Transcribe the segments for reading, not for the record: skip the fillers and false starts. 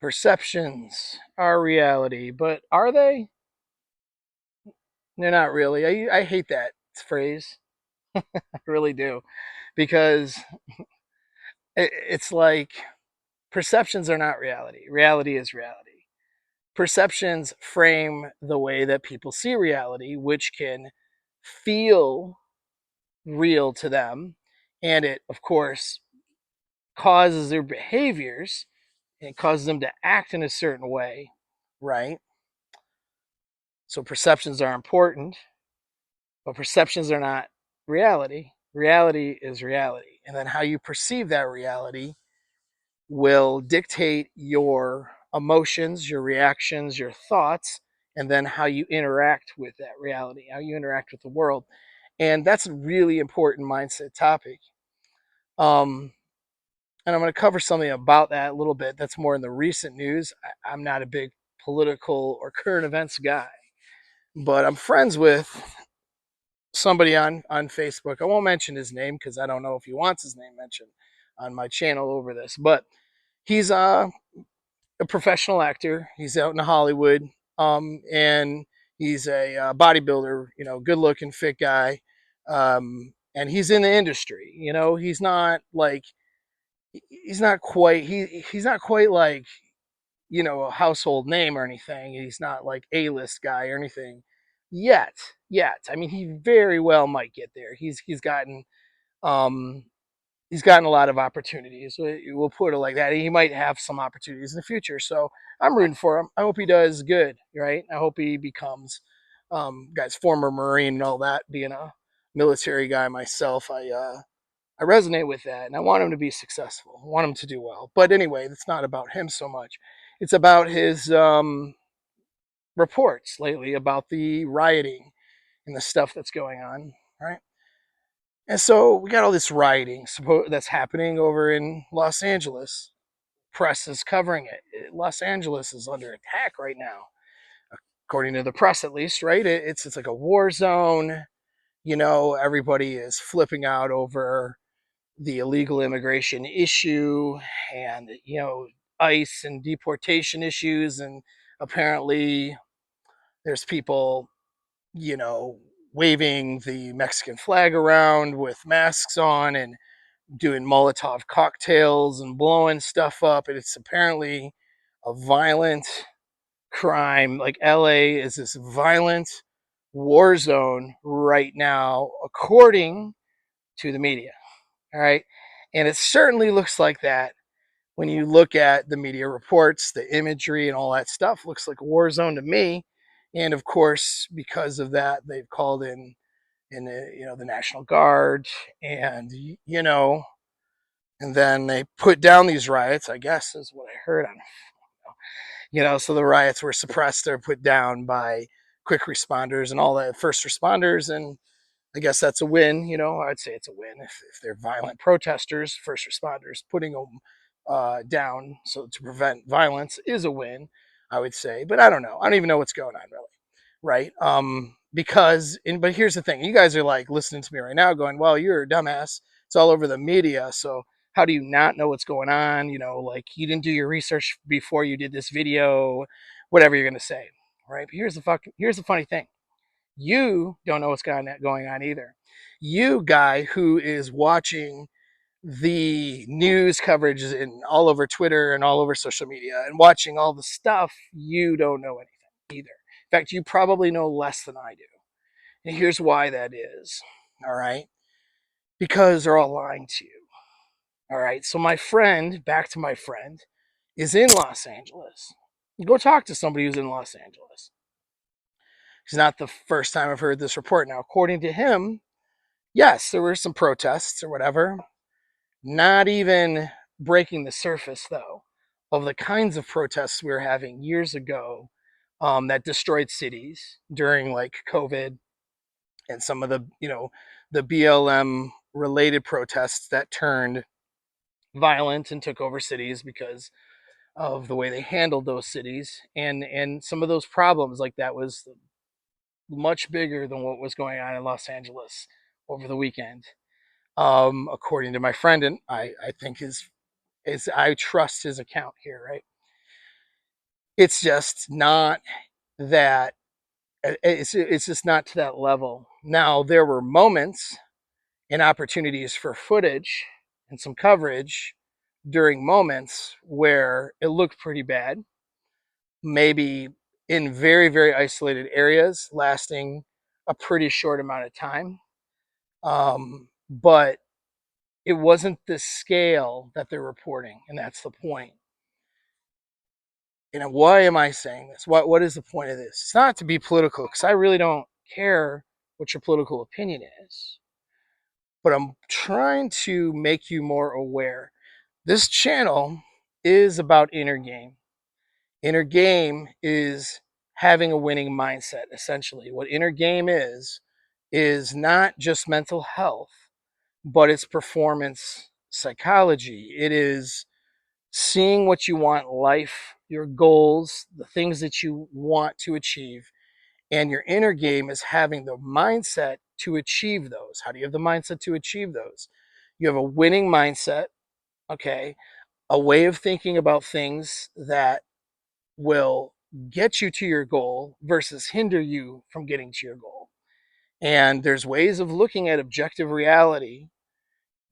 Perceptions are reality, but are they? They're not really. I hate that phrase. I really do. Because it's like perceptions are not reality. Reality is reality. Perceptions frame the way that people see reality, which can feel real to them. And it, of course, causes their behaviors and causes them to act in a certain way, right? So perceptions are important, but perceptions are not reality. Reality is reality. And then how you perceive that reality will dictate your emotions, your reactions, your thoughts, and then how you interact with that reality, how you interact with the world. And that's a really important mindset topic. Um, and I'm going to cover something about that a little bit. That's more in the recent news. I'm not a big political or current events guy, but I'm friends with somebody on Facebook. I won't mention his name because I don't know if he wants his name mentioned on my channel over this, but he's a professional actor. He's out in Hollywood, and he's a bodybuilder. Good looking, fit guy, and he's in the industry. He's not quite he's not quite like a household name or anything. He's not like A-list guy or anything yet. I mean, he very well might get there. Um, he's gotten a lot of opportunities. We'll put it like that. He might have some opportunities in the future. So I'm rooting for him. I hope he does good, right? I hope he becomes, guy's former Marine and all that. Being a military guy myself, I resonate with that, and I want him to be successful. I want him to do well. But anyway, it's not about him so much. It's about his reports lately about the rioting and the stuff that's going on, right? And so we got all this rioting that's happening over in Los Angeles. Press is covering it. Los Angeles is under attack right now, according to the press at least, right? It's like a war zone. Everybody is flipping out over the illegal immigration issue and ICE and deportation issues, and apparently there's people you know waving the Mexican flag around with masks on and doing Molotov cocktails and blowing stuff up, and it's apparently a violent crime. Like LA is this violent war zone right now, according to the media. All right. And it certainly looks like that when you look at the media reports, the imagery, and all that stuff. Looks like a war zone to me. And of course, because of that, they've called in the National Guard, and and then they put down these riots. I guess is what I heard on. So the riots were suppressed or put down by quick responders and all the first responders, and I guess that's a win. I'd say it's a win if they're violent protesters. First responders putting them down so to prevent violence is a win, I would say. But I don't know. I don't even know what's going on really, right? But here's the thing: you guys are like listening to me right now, going, "Well, you're a dumbass. It's all over the media, so." How do you not know what's going on? Like you didn't do your research before you did this video, whatever you're gonna say, right? But here's the funny thing: you don't know what's going on either. You guy who is watching the news coverage in all over Twitter and all over social media and watching all the stuff, you don't know anything either. In fact, you probably know less than I do. And here's why that is. All right. Because they're all lying to you. All right. So back to my friend, is in Los Angeles. Go talk to somebody who's in Los Angeles. It's not the first time I've heard this report. Now, according to him, yes, there were some protests or whatever. Not even breaking the surface, though, of the kinds of protests we were having years ago that destroyed cities during like COVID and some of the BLM related protests that turned violent and took over cities because of the way they handled those cities, and some of those problems like that was much bigger than what was going on in Los Angeles over the weekend, according to my friend, and I think is I trust his account here, right? It's just not that, it's just not to that level. Now, there were moments and opportunities for footage and some coverage during moments where it looked pretty bad, maybe in very, very isolated areas, lasting a pretty short amount of time. But it wasn't the scale that they're reporting, and that's the point. And why am I saying this? What is the point of this? It's not to be political, because I really don't care what your political opinion is, but I'm trying to make you more aware. This channel is about inner game. Inner game is having a winning mindset, essentially. What inner game is not just mental health, but it's performance psychology. It is seeing what you want in life, your goals, the things that you want to achieve. And your inner game is having the mindset to achieve those. How do you have the mindset to achieve those? You have a winning mindset, okay? A way of thinking about things that will get you to your goal versus hinder you from getting to your goal. And there's ways of looking at objective reality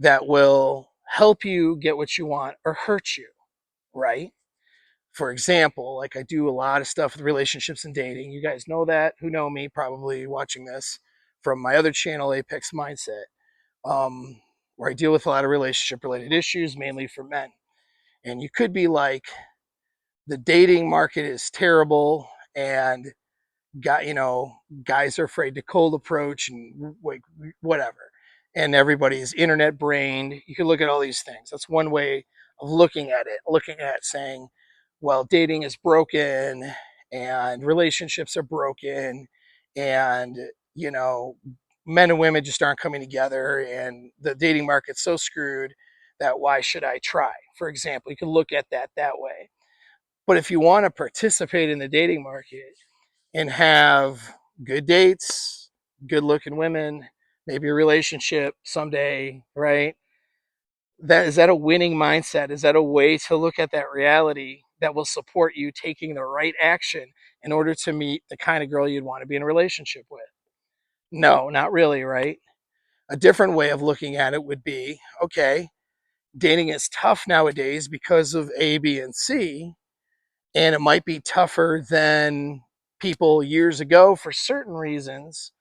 that will help you get what you want or hurt you, right? For example, like I do a lot of stuff with relationships and dating. You guys know that, who know me, probably watching this from my other channel, Apex Mindset, where I deal with a lot of relationship related issues, mainly for men. And you could be like, the dating market is terrible, and guys are afraid to cold approach and like whatever, and everybody's internet brained. You can look at all these things. That's one way of looking at it, looking at saying, well, dating is broken and relationships are broken, and you know men and women just aren't coming together, and the dating market's so screwed that why should I try? For example, you can look at that way. But if you want to participate in the dating market and have good dates, good looking women, maybe a relationship someday, right? That a winning mindset? Is that a way to look at that reality that will support you taking the right action in order to meet the kind of girl you'd want to be in a relationship with? No, not really, right? A different way of looking at it would be, okay, dating is tough nowadays because of A, B, and C, and it might be tougher than people years ago for certain reasons.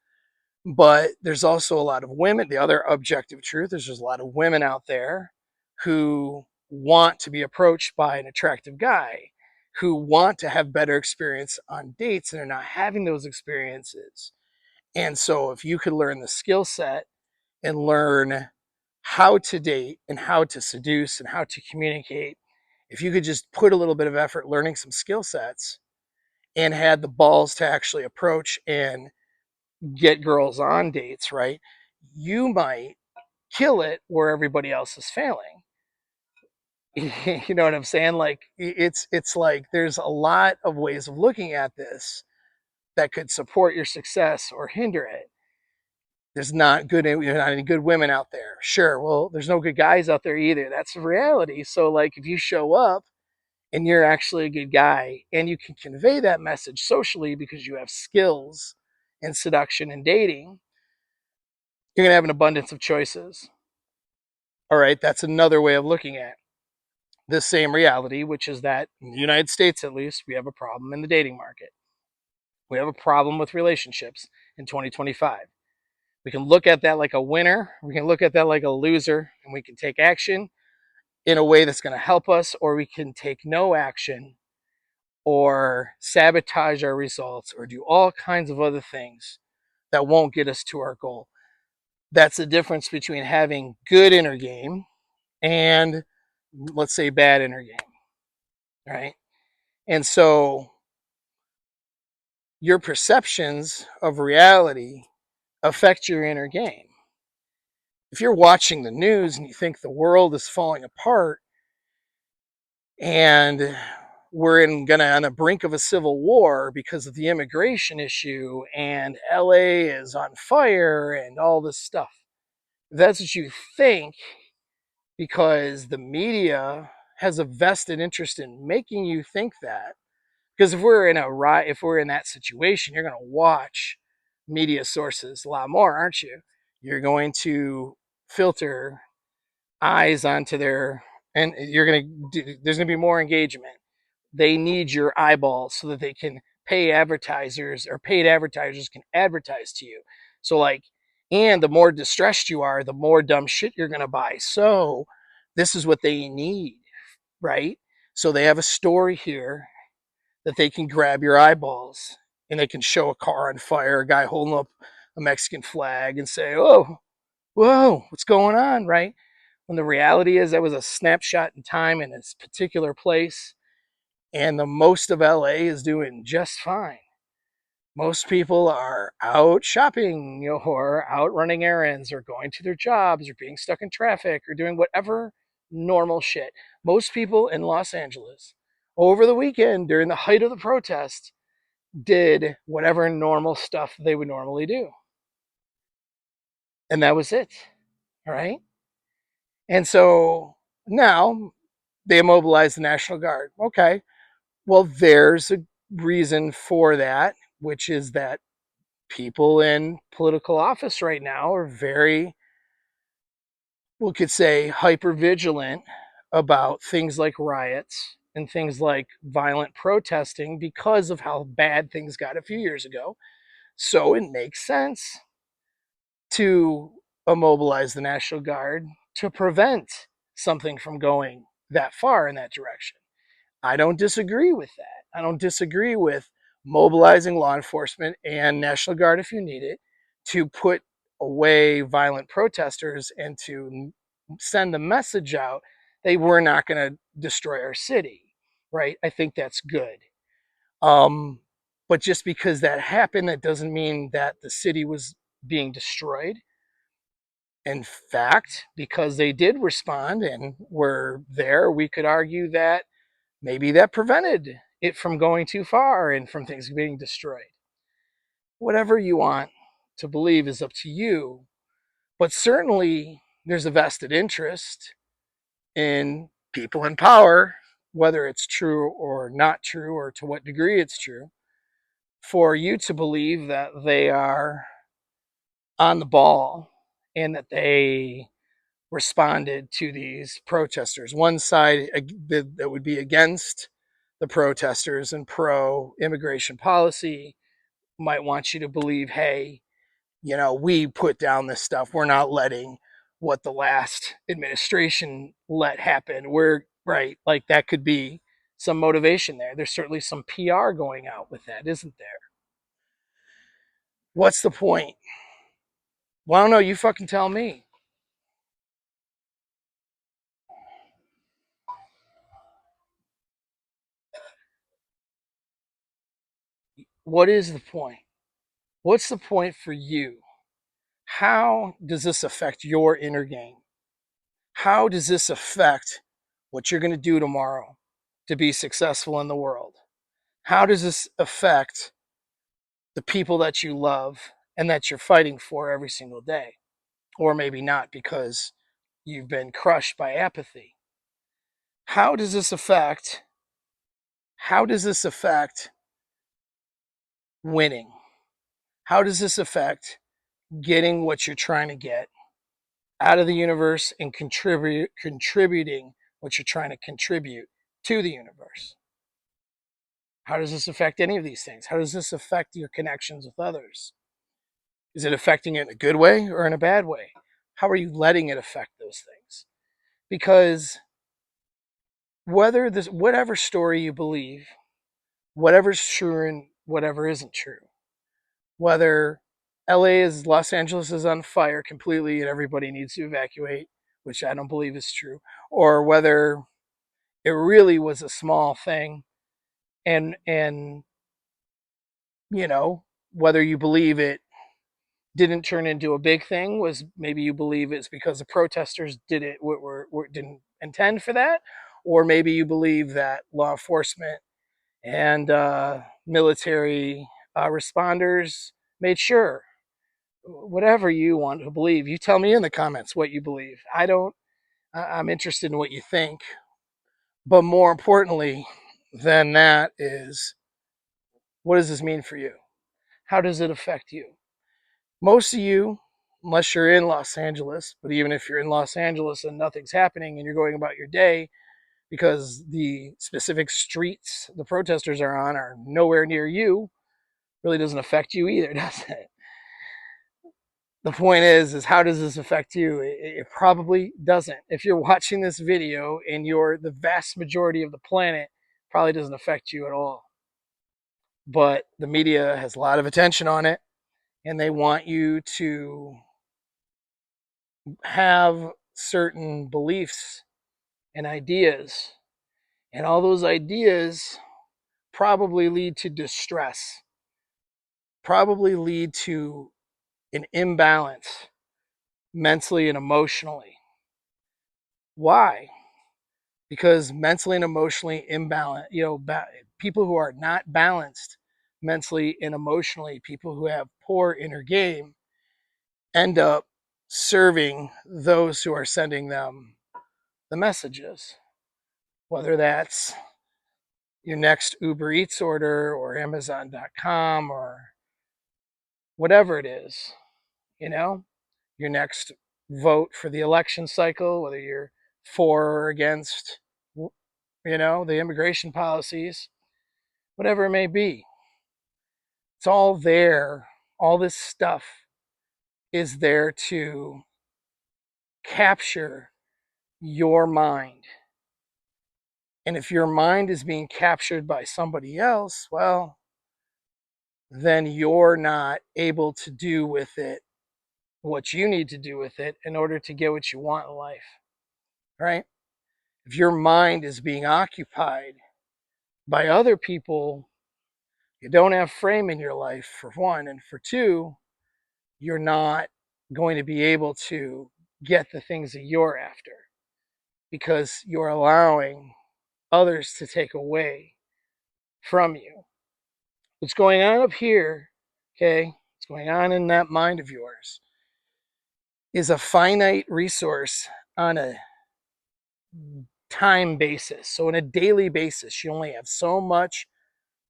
But there's also a lot of women. The other objective truth is there's a lot of women out there who want to be approached by an attractive guy, who want to have better experience on dates and are not having those experiences. And so if you could learn the skill set and learn how to date and how to seduce and how to communicate, if you could just put a little bit of effort learning some skill sets and had the balls to actually approach and get girls on dates, right? You might kill it where everybody else is failing. You know what I'm saying? Like it's like there's a lot of ways of looking at this that could support your success or hinder it. There's not any good women out there. Sure, well, there's no good guys out there either. That's the reality. So like if you show up and you're actually a good guy and you can convey that message socially because you have skills in seduction and dating, you're going to have an abundance of choices. All right, that's another way of looking at the same reality, which is that in the United States, at least, we have a problem in the dating market. We have a problem with relationships in 2025. We can look at that like a winner, we can look at that like a loser, and we can take action in a way that's going to help us, or we can take no action or sabotage our results or do all kinds of other things that won't get us to our goal. That's the difference between having good inner game and, let's say, bad inner game, right? And so your perceptions of reality affect your inner game. If you're watching the news and you think the world is falling apart and we're on the brink of a civil war because of the immigration issue and LA is on fire and all this stuff, if that's what you think, because the media has a vested interest in making you think that, Because if we're in that situation, you're going to watch media sources a lot more, aren't you? You're going to filter eyes onto their, and there's going to be more engagement. They need your eyeballs so that they can pay advertisers, or paid advertisers can advertise to you. So like, and the more distressed you are, the more dumb shit you're going to buy. So this is what they need, right? So they have a story here that they can grab your eyeballs, and they can show a car on fire, a guy holding up a Mexican flag, and say, "Oh, whoa, what's going on?" Right? When the reality is that was a snapshot in time in this particular place, and the most of LA is doing just fine. Most people are out shopping, or out running errands, or going to their jobs, or being stuck in traffic, or doing whatever normal shit. Most people in Los Angeles over the weekend during the height of the protest did whatever normal stuff they would normally do. And that was it. All right. And so now they immobilized the National Guard. Okay. Well, there's a reason for that, which is that people in political office right now are very, we could say, hyper vigilant about things like riots and things like violent protesting because of how bad things got a few years ago. So it makes sense to immobilize the National Guard to prevent something from going that far in that direction. I don't disagree with that. I don't disagree with mobilizing law enforcement and National Guard if you need it to put away violent protesters and to send the message out they were not going to destroy our city, right? I think that's good. Um, but just because that happened, that doesn't mean that the city was being destroyed. In fact, because they did respond and were there, we could argue that maybe that prevented it from going too far and from things being destroyed. Whatever you want to believe is up to you, but certainly there's a vested interest in people in power, whether it's true or not true, or to what degree it's true, for you to believe that they are on the ball and that they responded to these protesters. One side that would be against the protesters and pro immigration policy might want you to believe, hey, we put down this stuff. We're not letting what the last administration let happen. We're right. Like that could be some motivation there. There's certainly some PR going out with that, isn't there? What's the point? Well, I don't know. You fucking tell me. What is the point? What's the point for you? How does this affect your inner game? How does this affect what you're going to do tomorrow to be successful in the world? How does this affect the people that you love and that you're fighting for every single day? Or maybe not because you've been crushed by apathy. How does this affect how does this affect winning? How does this affect getting what you're trying to get out of the universe and contributing what you're trying to contribute to the universe? How does this affect any of these things? How does this affect your connections with others? Is it affecting it in a good way or in a bad way? How are you letting it affect those things? Because whatever story you believe, whatever's true and whatever isn't true, whether Los Angeles is on fire completely and everybody needs to evacuate, which I don't believe is true, or whether it really was a small thing, and you know whether you believe it didn't turn into a big thing, was maybe you believe it's because the protesters didn't intend for that, or maybe you believe that law enforcement and military responders made sure. Whatever you want to believe, you tell me in the comments what you believe. I'm interested in what you think. But more importantly than that is what does this mean for you? How does it affect you? Most of you, unless you're in Los Angeles, but even if you're in Los Angeles and nothing's happening and you're going about your day because the specific streets the protesters are on are nowhere near you, really doesn't affect you either, does it? The point is how does this affect you? It probably doesn't. If you're watching this video and you're the vast majority of the planet, it probably doesn't affect you at all. But the media has a lot of attention on it, and they want you to have certain beliefs and ideas. And all those ideas probably lead to distress, probably lead to an imbalance mentally and emotionally. Why? Because mentally and emotionally imbalanced, people who are not balanced mentally and emotionally, people who have poor inner game, end up serving those who are sending them the messages, whether that's your next Uber Eats order or Amazon.com or whatever it is, you know, your next vote for the election cycle, whether you're for or against, the immigration policies, whatever it may be. It's all there. All this stuff is there to capture your mind. And if your mind is being captured by somebody else, well, then you're not able to do with it what you need to do with it in order to get what you want in life, right? If your mind is being occupied by other people, you don't have frame in your life, for one. And for two, you're not going to be able to get the things that you're after because you're allowing others to take away from you. What's going on up here, okay, what's going on in that mind of yours is a finite resource on a time basis. So, on a daily basis, you only have so much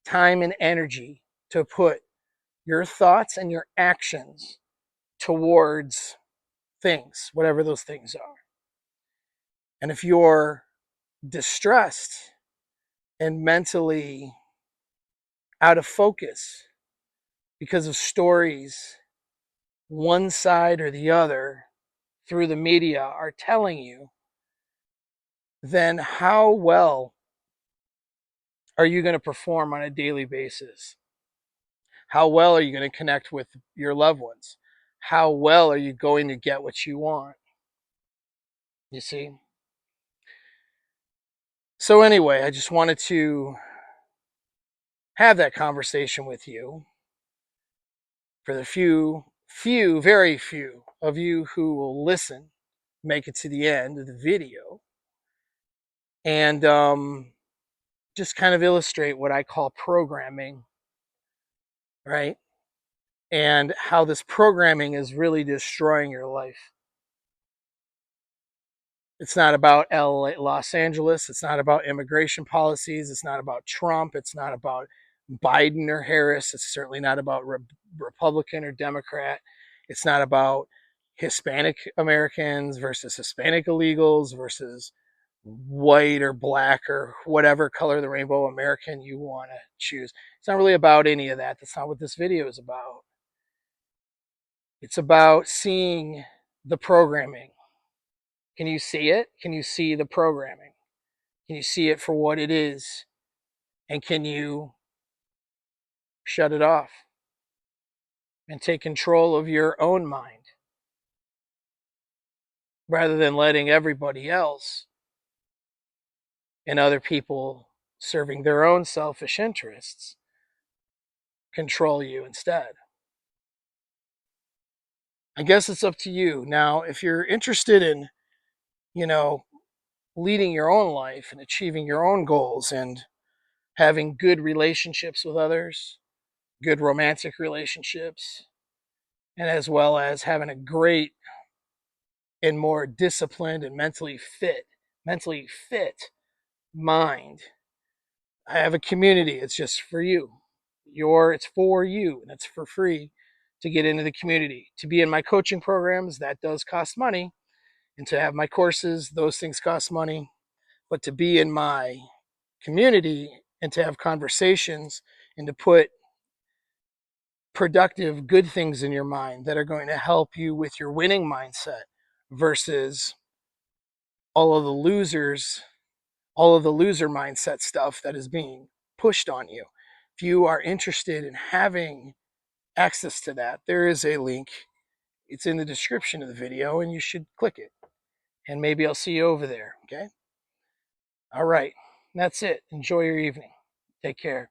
time and energy to put your thoughts and your actions towards things, whatever those things are. And if you're distressed and mentally out of focus because of stories one side or the other through the media are telling you, then how well are you going to perform on a daily basis? How well are you going to connect with your loved ones? How well are you going to get what you want? You see? So, anyway, I just wanted to have that conversation with you. For the very few of you who will listen, make it to the end of the video, and just kind of illustrate what I call programming, right? And how this programming is really destroying your life. It's not about Los Angeles. It's not about immigration policies. It's not about Trump. It's not about Biden or Harris. It's certainly not about Republican or Democrat. It's not about Hispanic Americans versus Hispanic illegals versus white or black or whatever color of the rainbow American you want to choose. It's not really about any of that. That's not what this video is about. It's about seeing the programming. Can you see it? Can you see the programming? Can you see it for what it is? And can you shut it off and take control of your own mind rather than letting everybody else and other people serving their own selfish interests control you instead? I guess it's up to you. Now, if you're interested in, you know, leading your own life and achieving your own goals and having good relationships with others, good romantic relationships, and as well as having a great and more disciplined and mentally fit mind. I have a community. It's just for you. it's for you, and it's for free to get into the community. To be in my coaching programs, that does cost money. And to have my courses, those things cost money. But to be in my community and to have conversations and to put productive, good things in your mind that are going to help you with your winning mindset versus all of the losers, all of the loser mindset stuff that is being pushed on you. If you are interested in having access to that, there is a link. It's in the description of the video, and you should click it. And maybe I'll see you over there. Okay. All right. That's it. Enjoy your evening. Take care.